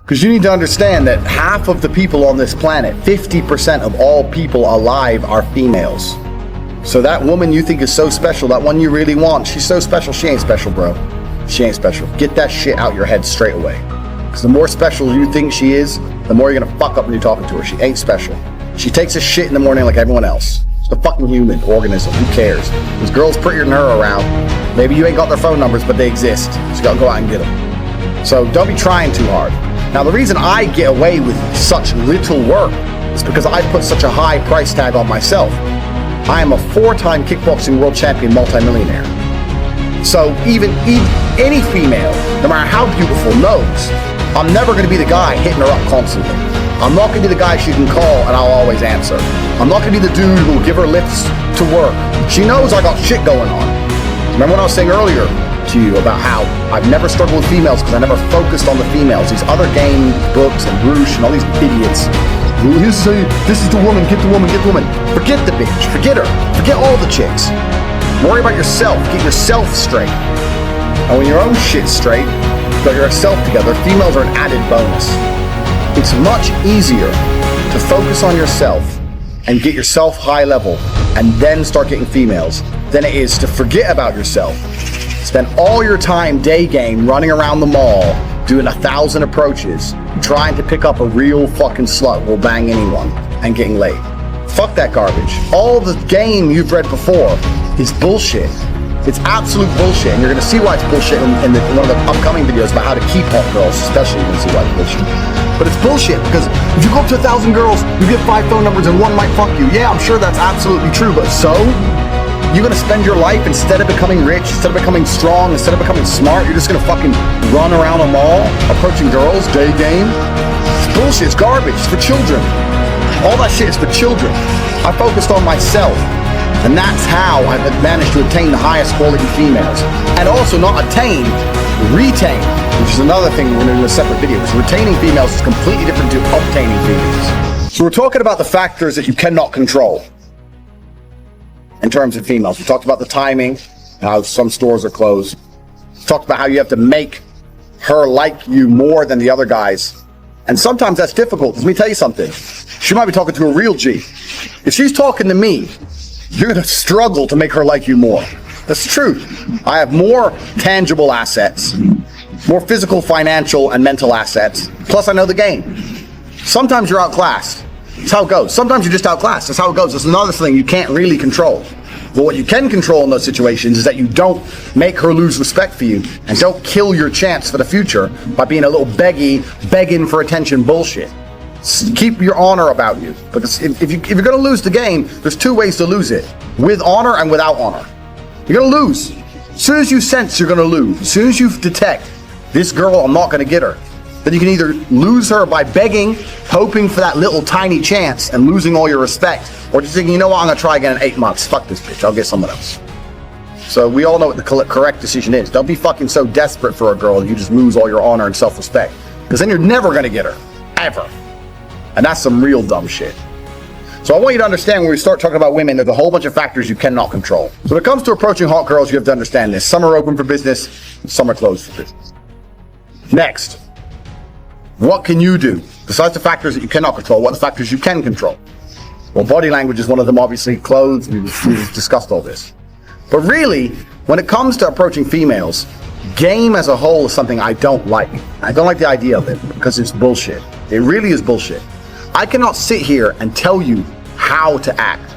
Because you need to understand that half of the people on this planet, 50% of all people alive, are females. So that woman you think is so special, that one you really want, she's so special, she ain't special, bro. She ain't special. Get that shit out your head straight away. Because the more special you think she is, the more you're gonna fuck up when you're talking to her. She ain't special. She takes a shit in the morning like everyone else. It's a fucking human organism, who cares? There's girls prettier than her around. Maybe you ain't got their phone numbers, but they exist. So you gotta go out and get them. So don't be trying too hard. Now the reason I get away with such little work is because I put such a high price tag on myself. I am a 4-time kickboxing world champion multimillionaire. So even any female, no matter how beautiful, knows I'm never going to be the guy hitting her up constantly. I'm not going to be the guy she can call and I'll always answer. I'm not going to be the dude who will give her lifts to work. She knows I got shit going on. Remember when I was saying earlier to you about how I've never struggled with females because I never focused on the females. These other game books and Roosh and all these idiots. This is the woman, get the woman, get the woman. Forget the bitch, forget her, forget all the chicks. Worry about yourself, get yourself straight. And when your own shit's straight, got yourself together, females are an added bonus. It's much easier to focus on yourself and get yourself high level and then start getting females than it is to forget about yourself. Spend all your time day game running around the mall doing 1,000 approaches, trying to pick up a real fucking slut who will bang anyone and getting laid. Fuck that garbage. All the game you've read before is bullshit. It's absolute bullshit, and you're gonna see why it's bullshit in one of the upcoming videos about how to keep hot girls, especially you're gonna see why it's bullshit. But it's bullshit, because if you go up to 1,000 girls, you get 5 phone numbers and one might fuck you. Yeah, I'm sure that's absolutely true, but so? You're gonna spend your life, instead of becoming rich, instead of becoming strong, instead of becoming smart, you're just gonna fucking run around a mall, approaching girls, day game? It's bullshit, it's garbage, it's for children. All that shit is for children. I focused on myself, and that's how I've managed to attain the highest quality females. And also not attain, retain, which is another thing we're gonna do in a separate video, because retaining females is completely different to obtaining females. So we're talking about the factors that you cannot control in terms of females. We talked about the timing, how some stores are closed. We talked about how you have to make her like you more than the other guys. And sometimes that's difficult. Let me tell you something. She might be talking to a real G. If she's talking to me, you're gonna struggle to make her like you more. That's the truth. I have more tangible assets, more physical, financial, and mental assets. Plus I know the game. Sometimes you're outclassed. That's how it goes. Sometimes you're just outclassed. That's how it goes. That's another thing you can't really control. But what you can control in those situations is that you don't make her lose respect for you and don't kill your chance for the future by being a little begging for attention bullshit. Keep your honor about you. Because if you're going to lose the game, there's 2 ways to lose it. With honor and without honor. You're going to lose. As soon as you sense you're going to lose, as soon as you detect, this girl, I'm not going to get her, then you can either lose her by begging, hoping for that little tiny chance and losing all your respect, or just thinking, you know what, I'm gonna try again in 8 months. Fuck this bitch, I'll get someone else. So we all know what the correct decision is. Don't be fucking so desperate for a girl that you just lose all your honor and self-respect, because then you're never gonna get her, ever. And that's some real dumb shit. So I want you to understand, when we start talking about women, there's a whole bunch of factors you cannot control. So when it comes to approaching hot girls, you have to understand this. Some are open for business, some are closed for business. Next. What can you do? Besides the factors that you cannot control, what are the factors you can control? Well, body language is one of them, obviously. Clothes, we've discussed all this. But really, when it comes to approaching females, game as a whole is something I don't like. I don't like the idea of it because it's bullshit. It really is bullshit. I cannot sit here and tell you how to act.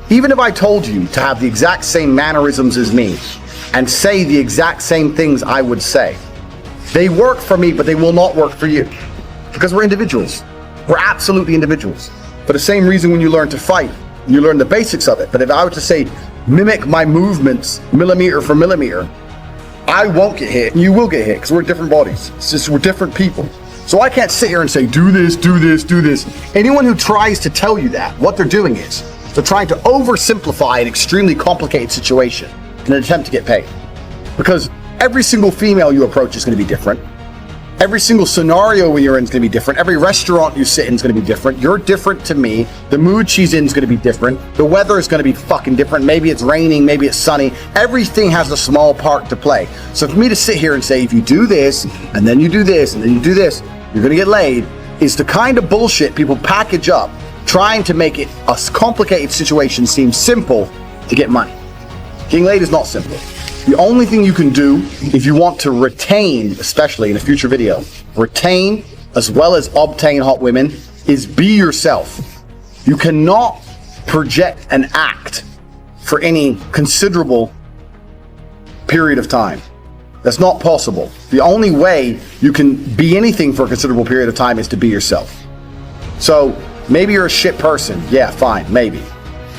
Even if I told you to have the exact same mannerisms as me and say the exact same things I would say, they work for me, but they will not work for you. Because we're individuals. We're absolutely individuals. For the same reason when you learn to fight, you learn the basics of it. But if I were to say, mimic my movements millimeter for millimeter, I won't get hit, and you will get hit, because we're different bodies. It's just we're different people. So I can't sit here and say, do this, do this, do this. Anyone who tries to tell you that, what they're doing is, they're trying to oversimplify an extremely complicated situation in an attempt to get paid. Because every single female you approach is going to be different. Every single scenario you're in is going to be different. Every restaurant you sit in is going to be different. You're different to me. The mood she's in is going to be different. The weather is going to be fucking different. Maybe it's raining, maybe it's sunny. Everything has a small part to play. So for me to sit here and say, if you do this, and then you do this, and then you do this, you're gonna get laid, is the kind of bullshit people package up, trying to make it a complicated situation seem simple to get money. Getting laid is not simple. The only thing you can do if you want to retain, especially in a future video, retain as well as obtain hot women, is be yourself. You cannot project and act for any considerable period of time. That's not possible. The only way you can be anything for a considerable period of time is to be yourself. So maybe you're a shit person. Yeah, fine, maybe.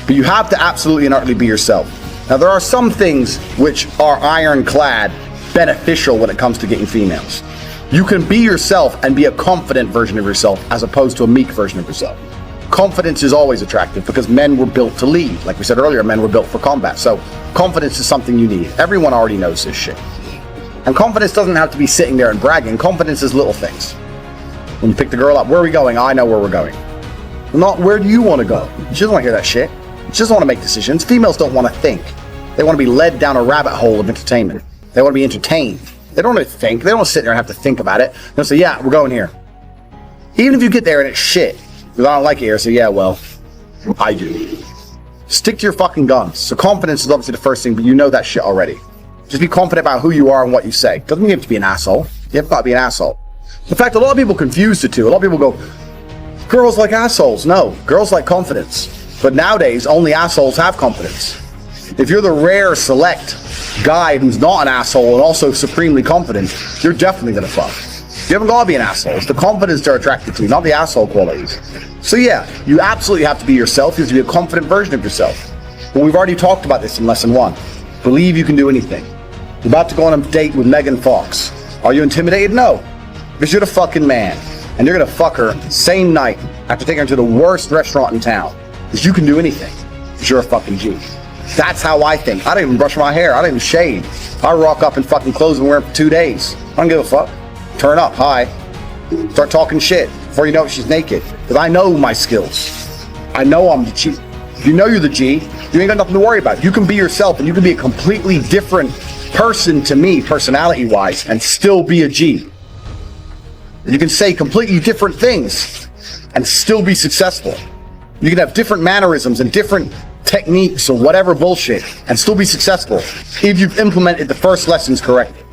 But you have to absolutely and utterly be yourself. Now, there are some things which are ironclad beneficial when it comes to getting females. You can be yourself and be a confident version of yourself as opposed to a meek version of yourself. Confidence is always attractive because men were built to lead. Like we said earlier, men were built for combat. So confidence is something you need. Everyone already knows this shit. And confidence doesn't have to be sitting there and bragging. Confidence is little things. When you pick the girl up, where are we going? I know where we're going. Not where do you want to go? She doesn't want to hear that shit. She doesn't want to make decisions. Females don't want to think. They want to be led down a rabbit hole of entertainment. They want to be entertained. They don't want to think. They don't want to sit there and have to think about it. They'll say, yeah, we're going here. Even if you get there and it's shit, because I don't like it here, so yeah, well, I do. Stick to your fucking guns. So confidence is obviously the first thing, but you know that shit already. Just be confident about who you are and what you say. Doesn't mean you have to be an asshole. You have got to be an asshole. In fact, a lot of people confuse the two. A lot of people go, girls like assholes. No, girls like confidence. But nowadays, only assholes have confidence. If you're the rare, select guy who's not an asshole and also supremely confident, you're definitely going to fuck. You haven't got to be an asshole. It's the confidence they're attracted to, not the asshole qualities. So yeah, you absolutely have to be yourself. You have to be a confident version of yourself. But we've already talked about this in lesson 1. Believe you can do anything. You're about to go on a date with Megan Fox. Are you intimidated? No. Because you're the fucking man. And you're going to fuck her same night after taking her to the worst restaurant in town. Because you can do anything. Because you're a fucking G. That's how I think. I don't even brush my hair. I don't even shave. I rock up in fucking clothes and wear them for 2 days. I don't give a fuck. Turn up, hi. Start talking shit before you know it, she's naked. Because I know my skills. I know I'm the G. If you know you're the G, you ain't got nothing to worry about. You can be yourself and you can be a completely different person to me, personality-wise, and still be a G. You can say completely different things and still be successful. You can have different mannerisms and different techniques or whatever bullshit and still be successful if you've implemented the first lessons correctly.